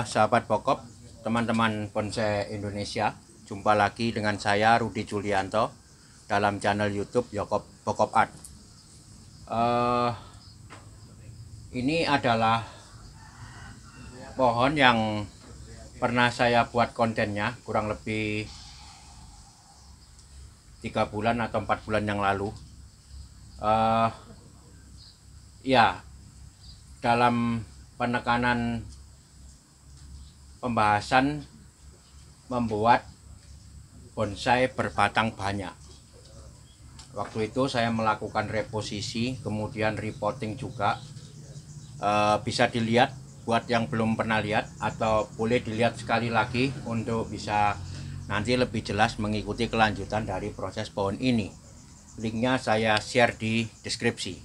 sahabat Pokop, teman-teman bonsai Indonesia, jumpa lagi dengan saya Rudi Julianto dalam channel YouTube Pokop Art. Ini adalah pohon yang pernah saya buat kontennya kurang lebih 3 bulan atau 4 bulan yang lalu. Ya, dalam penekanan pembahasan membuat bonsai berbatang banyak. Waktu itu saya melakukan reposisi, kemudian repotting juga. Bisa dilihat buat yang belum pernah lihat, atau boleh dilihat sekali lagi untuk bisa nanti lebih jelas mengikuti kelanjutan dari proses pohon ini. Linknya saya share di deskripsi.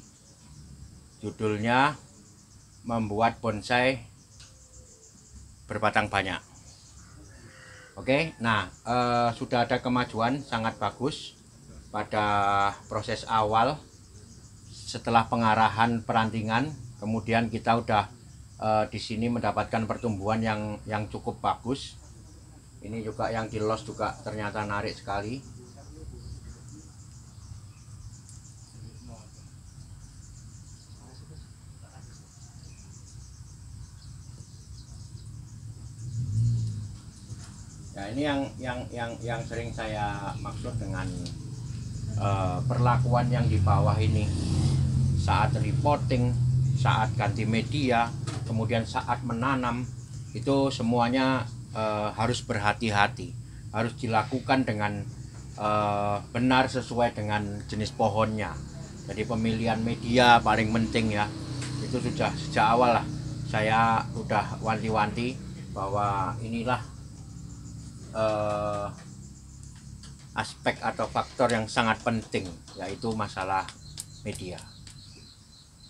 Judulnya membuat bonsai berbatang banyak. Oke, nah sudah ada kemajuan sangat bagus pada proses awal setelah pengarahan perantingan. Kemudian kita udah di sini mendapatkan pertumbuhan yang cukup bagus. Ini juga yang di los juga ternyata narik sekali. Nah, ini yang sering saya maksud dengan perlakuan yang di bawah ini. Saat repotting, saat ganti media, kemudian saat menanam, itu semuanya harus berhati-hati, harus dilakukan dengan benar sesuai dengan jenis pohonnya. Jadi pemilihan media paling penting ya. Itu sudah sejak awal lah saya udah wanti-wanti bahwa inilah aspek atau faktor yang sangat penting, yaitu masalah media.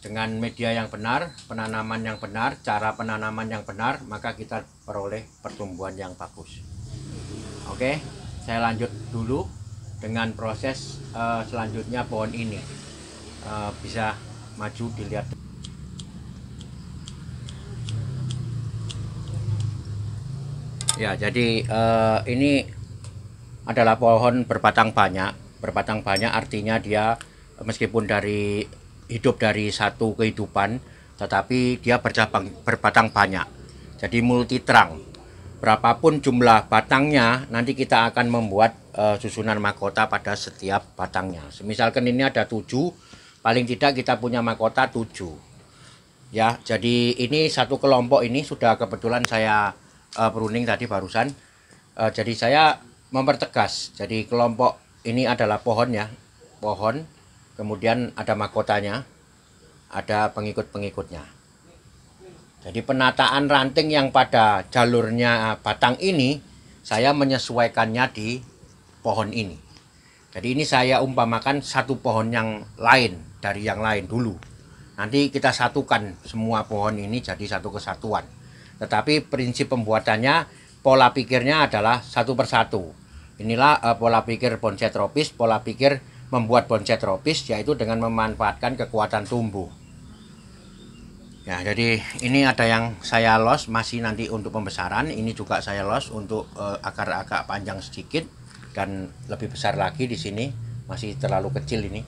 Dengan media yang benar, penanaman yang benar, cara penanaman yang benar, maka kita peroleh pertumbuhan yang bagus. Oke, saya lanjut dulu dengan proses selanjutnya pohon ini. Bisa maju dilihat. Ya, jadi ini adalah pohon berbatang banyak. Berbatang banyak artinya dia meskipun hidup dari satu kehidupan, tetapi dia berbatang banyak. Jadi multi terang. Berapapun jumlah batangnya, nanti kita akan membuat susunan mahkota pada setiap batangnya. Misalkan ini ada 7, paling tidak kita punya mahkota 7. Ya, jadi ini satu kelompok ini sudah kebetulan saya pruning tadi barusan. Jadi saya mempertegas. Jadi kelompok ini adalah pohonnya, pohon. Kemudian ada mahkotanya, ada pengikut-pengikutnya. Jadi penataan ranting yang pada jalurnya batang ini, saya menyesuaikannya di pohon ini. Jadi ini saya umpamakan satu pohon yang lain dari yang lain dulu. Nanti kita satukan semua pohon ini jadi satu kesatuan. Tetapi prinsip pembuatannya, pola pikirnya adalah satu persatu. Inilah pola pikir bonsai tropis, pola pikir membuat bonsai tropis, yaitu dengan memanfaatkan kekuatan tumbuh. Ya, jadi ini ada yang saya los masih nanti untuk pembesaran. Ini juga saya los untuk akar agak panjang sedikit dan lebih besar lagi di sini. Masih terlalu kecil ini.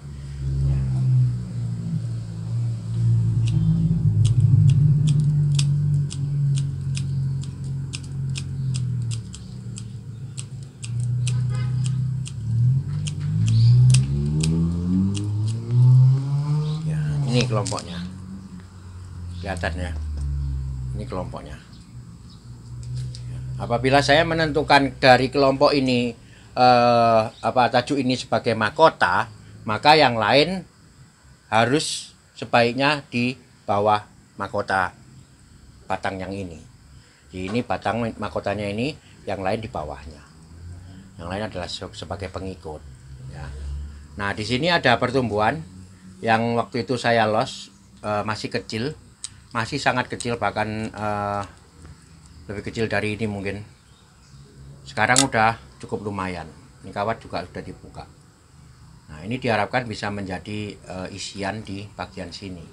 Ya, ini kelompoknya. Kelihatan ya, ini kelompoknya. Apabila saya menentukan dari kelompok ini tajuk ini sebagai mahkota, maka yang lain harus sebaiknya di bawah mahkota batang yang ini. Di ini batang mahkotanya ini, yang lain di bawahnya. Yang lain adalah sebagai pengikut. Ya. Nah, di sini ada pertumbuhan yang waktu itu saya los masih kecil. Masih sangat kecil, bahkan lebih kecil dari ini mungkin. Sekarang udah cukup lumayan. Ini kawat juga sudah dibuka. Nah, ini diharapkan bisa menjadi isian di bagian sini.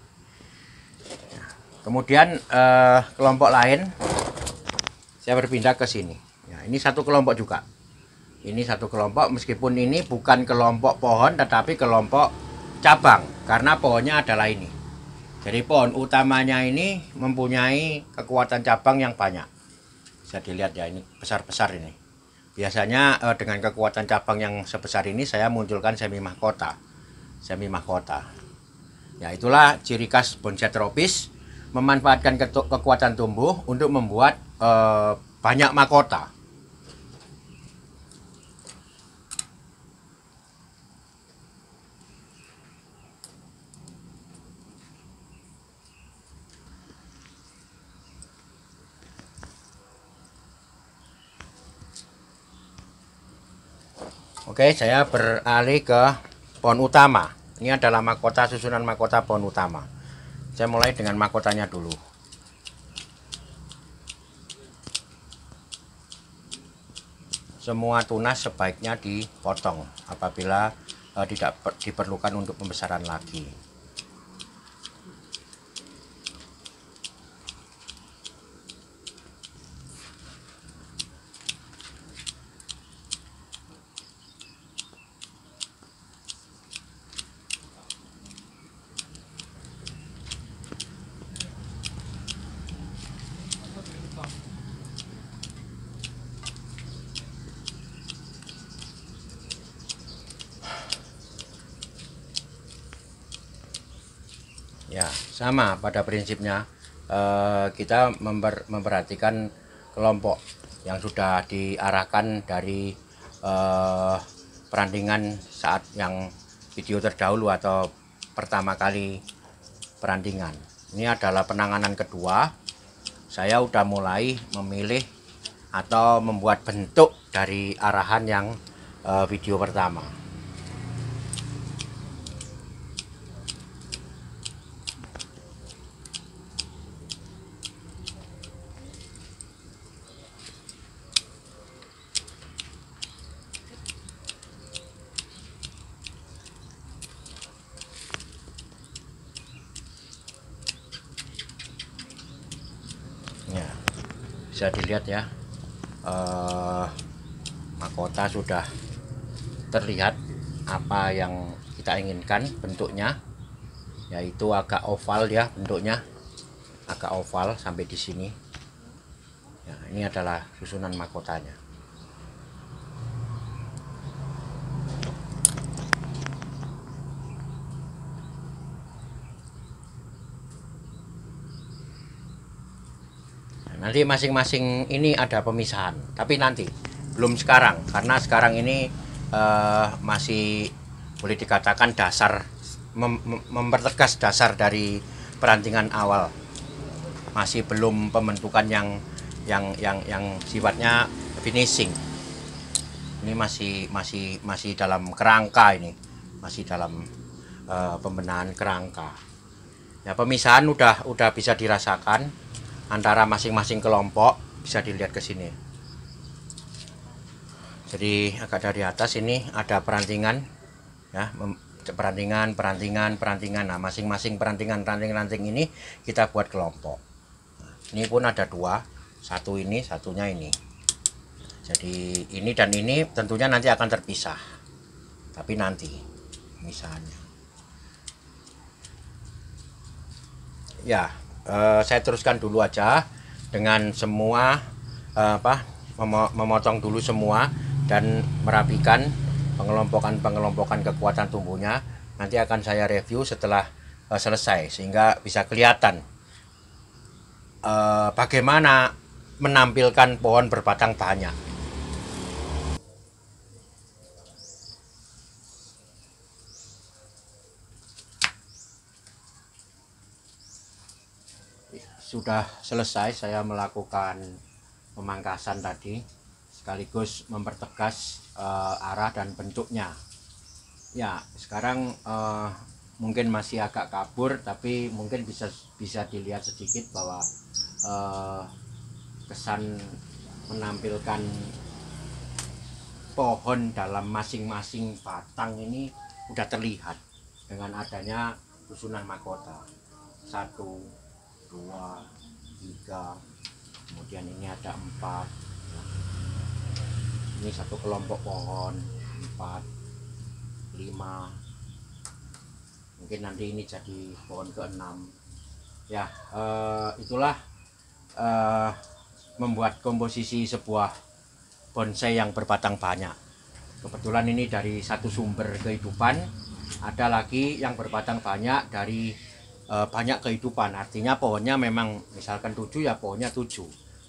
Nah, kemudian kelompok lain saya berpindah ke sini. Ya, ini satu kelompok juga. Ini satu kelompok, meskipun ini bukan kelompok pohon tetapi kelompok cabang karena pohonnya adalah ini. Jadi pohon utamanya ini mempunyai kekuatan cabang yang banyak. Bisa dilihat ya, ini besar-besar ini. Biasanya dengan kekuatan cabang yang sebesar ini saya munculkan semi mahkota. Semi mahkota. Ya, itulah ciri khas bonsai tropis, memanfaatkan kekuatan tumbuh untuk membuat banyak mahkota. Oke, saya beralih ke pohon utama. Ini adalah mahkota, susunan mahkota pohon utama. Saya mulai dengan mahkotanya dulu. Semua tunas sebaiknya dipotong apabila tidak diperlukan untuk pembesaran lagi. Ya, sama pada prinsipnya kita memperhatikan kelompok yang sudah diarahkan dari perandingan saat yang video terdahulu atau pertama kali perandingan. Ini adalah penanganan kedua. Saya udah mulai memilih atau membuat bentuk dari arahan yang video pertama. Ya, bisa dilihat ya, mahkota sudah terlihat apa yang kita inginkan bentuknya, yaitu agak oval ya bentuknya, agak oval sampai di sini. Ya, ini adalah susunan mahkotanya. Nanti masing-masing ini ada pemisahan, tapi nanti belum sekarang, karena sekarang ini masih boleh dikatakan dasar, mempertegas dasar dari perantingan awal, masih belum pembentukan yang sifatnya finishing. Ini masih dalam kerangka, ini masih dalam pembenahan kerangka. Ya, pemisahan udah bisa dirasakan antara masing-masing kelompok, bisa dilihat ke sini. Jadi agak dari atas ini ada perantingan ya, perantingan. Nah, masing-masing ranting-ranting ini kita buat kelompok. Nah, ini pun ada dua, satu ini, satunya ini. Jadi ini dan ini tentunya nanti akan terpisah, tapi nanti misalnya ya. Saya teruskan dulu aja dengan semua memotong dulu semua dan merapikan pengelompokan kekuatan tumbuhnya. Nanti akan saya review setelah selesai, sehingga bisa kelihatan bagaimana menampilkan pohon berbatang banyak. Sudah selesai saya melakukan pemangkasan tadi, sekaligus mempertegas arah dan bentuknya. Ya, sekarang mungkin masih agak kabur, tapi mungkin bisa dilihat sedikit bahwa kesan menampilkan pohon dalam masing-masing batang ini udah terlihat dengan adanya susunan mahkota. 1, 2, 3, kemudian ini ada 4 ya. Ini satu kelompok pohon 4, 5, mungkin nanti ini jadi pohon ke-6 ya. Itulah membuat komposisi sebuah bonsai yang berbatang banyak. Kebetulan ini dari satu sumber kehidupan, ada lagi yang berbatang banyak dari banyak kehidupan. Artinya pohonnya memang misalkan 7 ya pohonnya 7,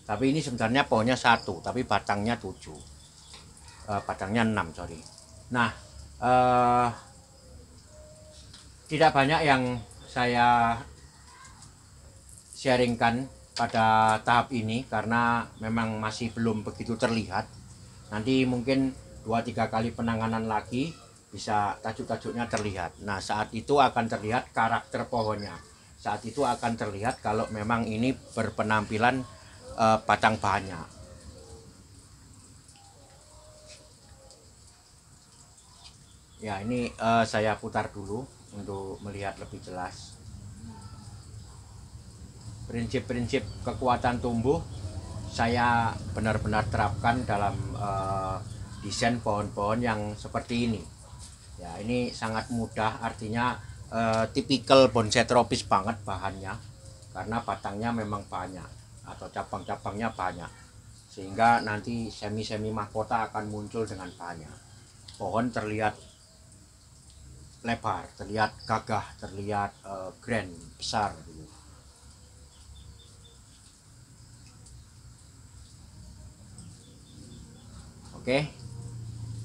tapi ini sebenarnya pohonnya 1 tapi batangnya 7, batangnya 6 sorry. Nah, tidak banyak yang saya sharingkan pada tahap ini karena memang masih belum begitu terlihat. Nanti mungkin 2-3 kali penanganan lagi bisa tajuk-tajuknya terlihat. Nah, saat itu akan terlihat karakter pohonnya. Saat itu akan terlihat kalau memang ini berpenampilan batang banyak. Ya, ini saya putar dulu untuk melihat lebih jelas. Prinsip-prinsip kekuatan tumbuh saya benar-benar terapkan dalam desain pohon-pohon yang seperti ini. Ya, ini sangat mudah, artinya tipikal bonsai tropis banget bahannya, karena batangnya memang banyak atau cabang-cabangnya banyak, sehingga nanti semi-semi mahkota akan muncul dengan banyak. Pohon terlihat lebar, terlihat gagah, terlihat grand, besar gitu. Oke,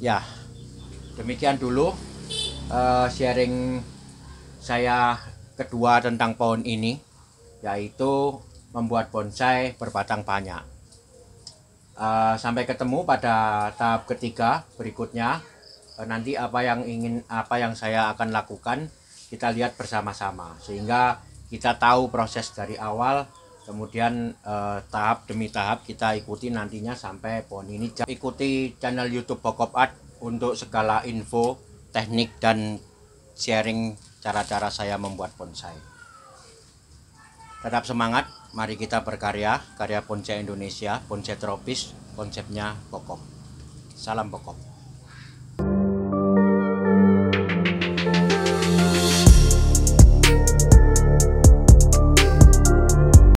ya demikian dulu sharing saya kedua tentang pohon ini, yaitu membuat bonsai berbatang banyak. Sampai ketemu pada tahap ketiga berikutnya. Nanti apa yang saya akan lakukan kita lihat bersama-sama, sehingga kita tahu proses dari awal. Kemudian tahap demi tahap kita ikuti nantinya sampai pohon ini. Ikuti channel YouTube Bokop Art untuk segala info, teknik, dan sharing cara-cara saya membuat bonsai. Tetap semangat, mari kita berkarya, karya bonsai Indonesia, bonsai tropis, konsepnya Bokop. Salam Bokop.